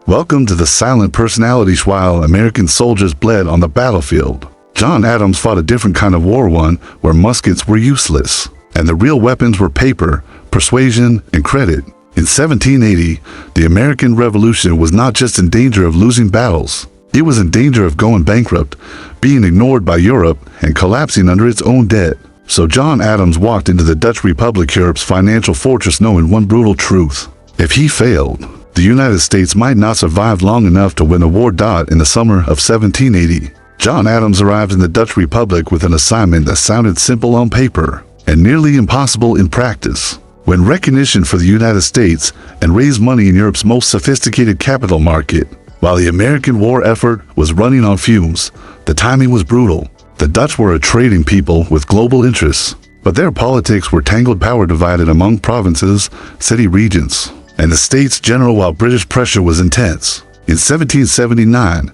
Welcome to the silent personalities while American soldiers bled on the battlefield. John Adams fought a different kind of war, one where muskets were useless, and the real weapons were paper, persuasion, and credit. In 1780, the American Revolution was not just in danger of losing battles. It was in danger of going bankrupt, being ignored by Europe, and collapsing under its own debt. So John Adams walked into the Dutch Republic, Europe's financial fortress, knowing one brutal truth. If he failed, the United States might not survive long enough to win a war. In the summer of 1780, John Adams arrived in the Dutch Republic with an assignment that sounded simple on paper and nearly impossible in practice. Win recognition for the United States and raise money in Europe's most sophisticated capital market. While the American war effort was running on fumes, the timing was brutal. The Dutch were a trading people with global interests, but their politics were tangled, power divided among provinces, city regions, and the States General, while British pressure was intense. In 1779,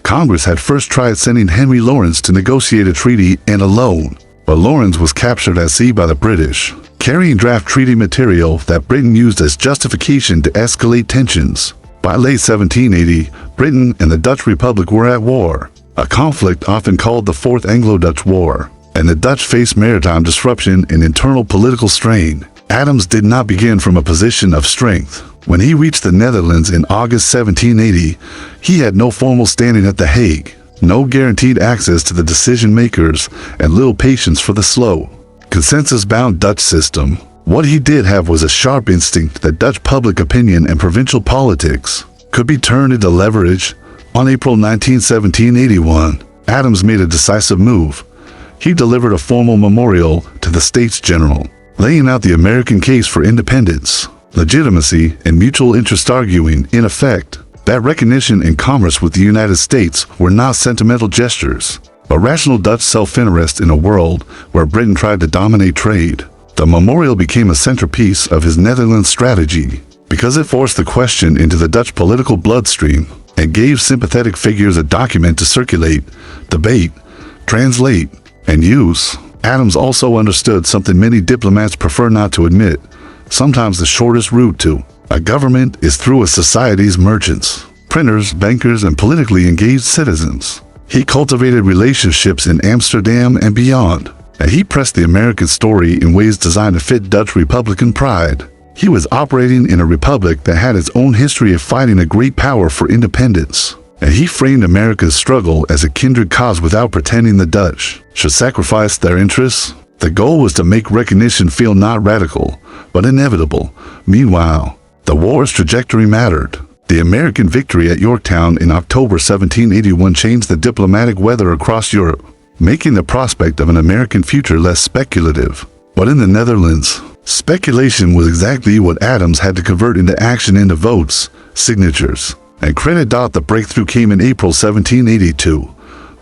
Congress had first tried sending Henry Lawrence to negotiate a treaty and a loan, but Lawrence was captured at sea by the British, carrying draft treaty material that Britain used as justification to escalate tensions. By late 1780, Britain and the Dutch Republic were at war, a conflict often called the Fourth Anglo-Dutch War, and the Dutch faced maritime disruption and internal political strain. Adams did not begin from a position of strength. When he reached the Netherlands in August 1780, he had no formal standing at The Hague, no guaranteed access to the decision makers, and little patience for the slow, consensus-bound Dutch system. What he did have was a sharp instinct that Dutch public opinion and provincial politics could be turned into leverage. On April 19, 1781, Adams made a decisive move. He delivered a formal memorial to the States General, laying out the American case for independence, legitimacy, and mutual interest, arguing, in effect, that recognition and commerce with the United States were not sentimental gestures, but rational Dutch self-interest in a world where Britain tried to dominate trade. The memorial became a centerpiece of his Netherlands strategy because it forced the question into the Dutch political bloodstream and gave sympathetic figures a document to circulate, debate, translate, and use. Adams also understood something many diplomats prefer not to admit. Sometimes the shortest route to a government is through a society's merchants, printers, bankers, and politically engaged citizens. He cultivated relationships in Amsterdam and beyond, and he pressed the American story in ways designed to fit Dutch Republican pride. He was operating in a republic that had its own history of fighting a great power for independence, and he framed America's struggle as a kindred cause without pretending the Dutch should sacrifice their interests. The goal was to make recognition feel not radical, but inevitable. Meanwhile, the war's trajectory mattered. The American victory at Yorktown in October 1781 changed the diplomatic weather across Europe, making the prospect of an American future less speculative. But in the Netherlands, speculation was exactly what Adams had to convert into action, into votes, signatures, and credit. The breakthrough came in April 1782.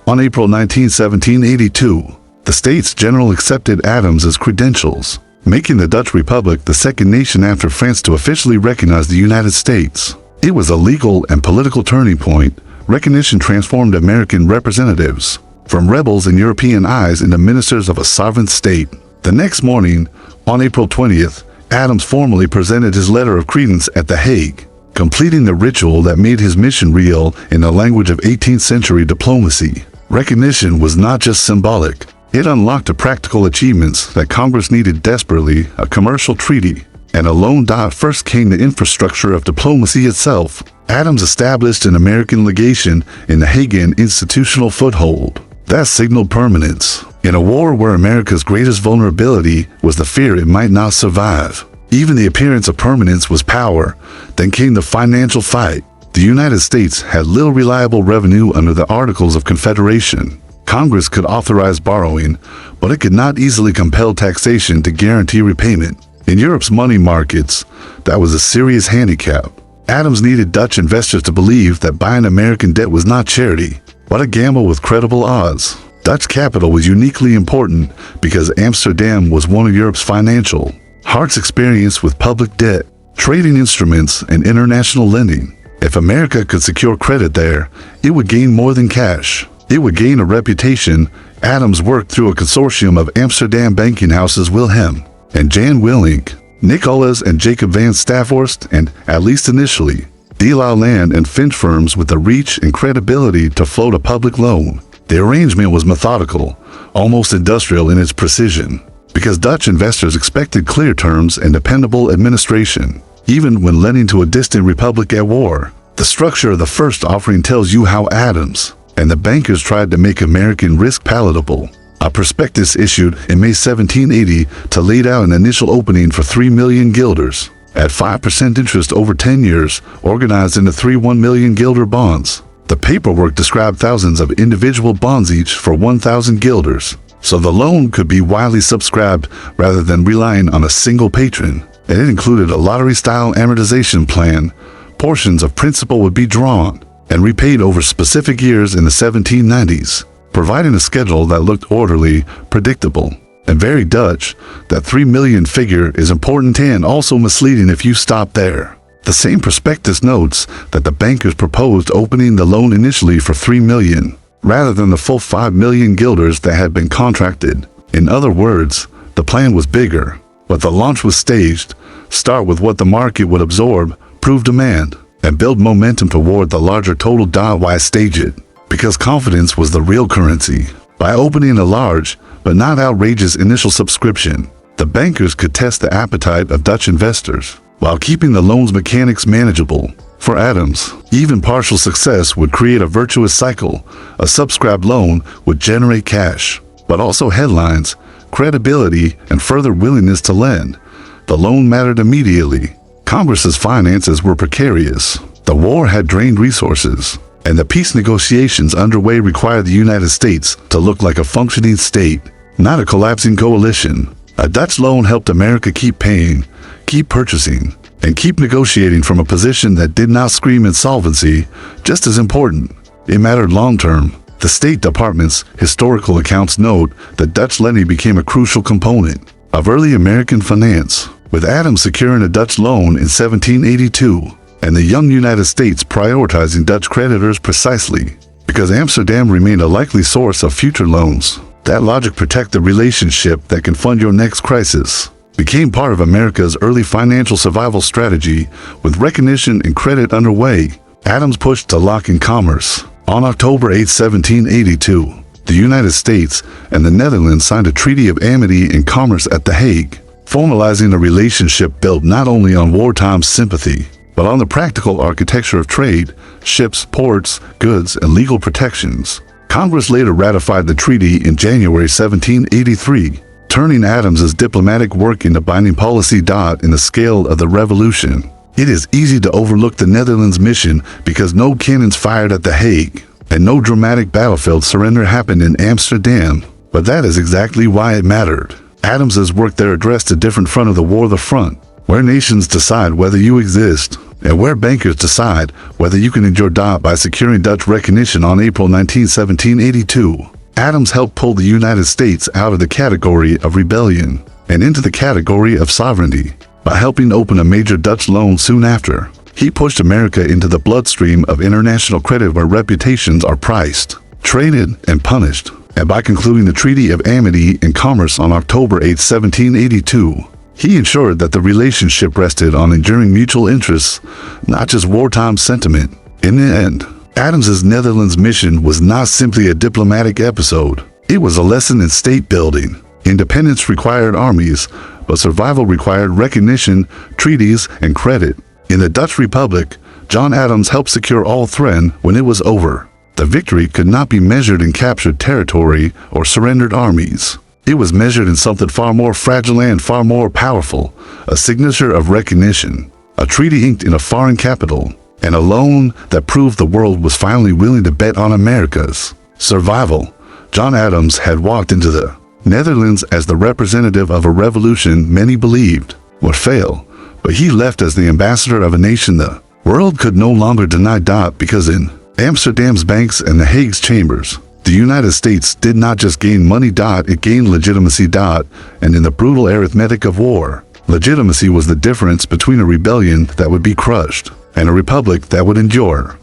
On April 19, 1782, the States General accepted Adams's credentials, making the Dutch Republic the second nation after France to officially recognize the United States. It was a legal and political turning point. Recognition transformed American representatives from rebels in European eyes into ministers of a sovereign state. The next morning, on April 20th, Adams formally presented his letter of credence at The Hague, completing the ritual that made his mission real in the language of 18th century diplomacy. Recognition was not just symbolic. It unlocked the practical achievements that Congress needed desperately: a commercial treaty and a loan. First came the infrastructure of diplomacy itself. Adams established an American legation in The Hague, an institutional foothold that signaled permanence. In a war where America's greatest vulnerability was the fear it might not survive, even the appearance of permanence was power. Then came the financial fight. The United States had little reliable revenue under the Articles of Confederation. Congress could authorize borrowing, but it could not easily compel taxation to guarantee repayment. In Europe's money markets, that was a serious handicap. Adams needed Dutch investors to believe that buying American debt was not charity, but a gamble with credible odds. Dutch capital was uniquely important because Amsterdam was one of Europe's financial hearts, experienced with public debt, trading instruments, and international lending. If America could secure credit there, it would gain more than cash. It would gain a reputation. Adams worked through a consortium of Amsterdam banking houses, Wilhelm and Jan Willink, Nicholas and Jacob van Staphorst, and, at least initially, De La Land and Finch firms with the reach and credibility to float a public loan. The arrangement was methodical, almost industrial in its precision, because Dutch investors expected clear terms and dependable administration, even when lending to a distant republic at war. The structure of the first offering tells you how Adams and the bankers tried to make American risk palatable. A prospectus issued in May 1780 to laid out an initial opening for 3 million guilders, at 5% interest over 10 years, organized into 1 million guilder bonds. The paperwork described thousands of individual bonds each for 1,000 guilders, so the loan could be widely subscribed rather than relying on a single patron. And it included a lottery-style amortization plan. Portions of principal would be drawn and repaid over specific years in the 1790s, providing a schedule that looked orderly, predictable, and very Dutch. That 3 million figure is important and also misleading if you stop there. The same prospectus notes that the bankers proposed opening the loan initially for 3 million, rather than the full 5 million guilders that had been contracted. In other words, the plan was bigger, but the launch was staged. Start with what the market would absorb, prove demand, and build momentum toward the larger total. Why stage it? Because confidence was the real currency. By opening a large, but not outrageous initial subscription, the bankers could test the appetite of Dutch investors, while keeping the loan's mechanics manageable. For Adams, even partial success would create a virtuous cycle. A subscribed loan would generate cash, but also headlines, credibility, and further willingness to lend. The loan mattered immediately. Congress's finances were precarious. The war had drained resources, and the peace negotiations underway required the United States to look like a functioning state, not a collapsing coalition. A Dutch loan helped America keep paying, keep purchasing, and keep negotiating from a position that did not scream insolvency. Just as important, it mattered long-term. The State Department's historical accounts note that Dutch lending became a crucial component of early American finance, with Adams securing a Dutch loan in 1782, and the young United States prioritizing Dutch creditors precisely because Amsterdam remained a likely source of future loans. That logic, protect the relationship that can fund your next crisis, became part of America's early financial survival strategy. With recognition and credit underway, Adams pushed to lock in commerce. On October 8, 1782, the United States and the Netherlands signed a treaty of amity and commerce at The Hague, formalizing a relationship built not only on wartime sympathy, but on the practical architecture of trade, ships, ports, goods, and legal protections. Congress later ratified the treaty in January 1783, turning Adams's diplomatic work into binding policy. In the scale of the revolution, it is easy to overlook the Netherlands' mission because no cannons fired at The Hague, and no dramatic battlefield surrender happened in Amsterdam. But that is exactly why it mattered. Adams's work there addressed a different front of the war, the front where nations decide whether you exist, and where bankers decide whether you can endure. By securing Dutch recognition on April 19, 1782, Adams helped pull the United States out of the category of rebellion and into the category of sovereignty. By helping open a major Dutch loan soon after, he pushed America into the bloodstream of international credit where reputations are priced, traded, and punished. And by concluding the Treaty of Amity and Commerce on October 8, 1782, he ensured that the relationship rested on enduring mutual interests, not just wartime sentiment. In the end, Adams's Netherlands mission was not simply a diplomatic episode. It was a lesson in state building. Independence required armies, but survival required recognition, treaties, and credit. In the Dutch Republic, John Adams helped secure all three. When it was over, the victory could not be measured in captured territory or surrendered armies. It was measured in something far more fragile and far more powerful, a signature of recognition, a treaty inked in a foreign capital, and a loan that proved the world was finally willing to bet on America's survival. John Adams had walked into the Netherlands as the representative of a revolution many believed would fail, but he left as the ambassador of a nation the world could no longer deny. Because in Amsterdam's banks and The Hague's chambers, the United States did not just gain money. It gained legitimacy. And in the brutal arithmetic of war, legitimacy was the difference between a rebellion that would be crushed and a republic that would endure.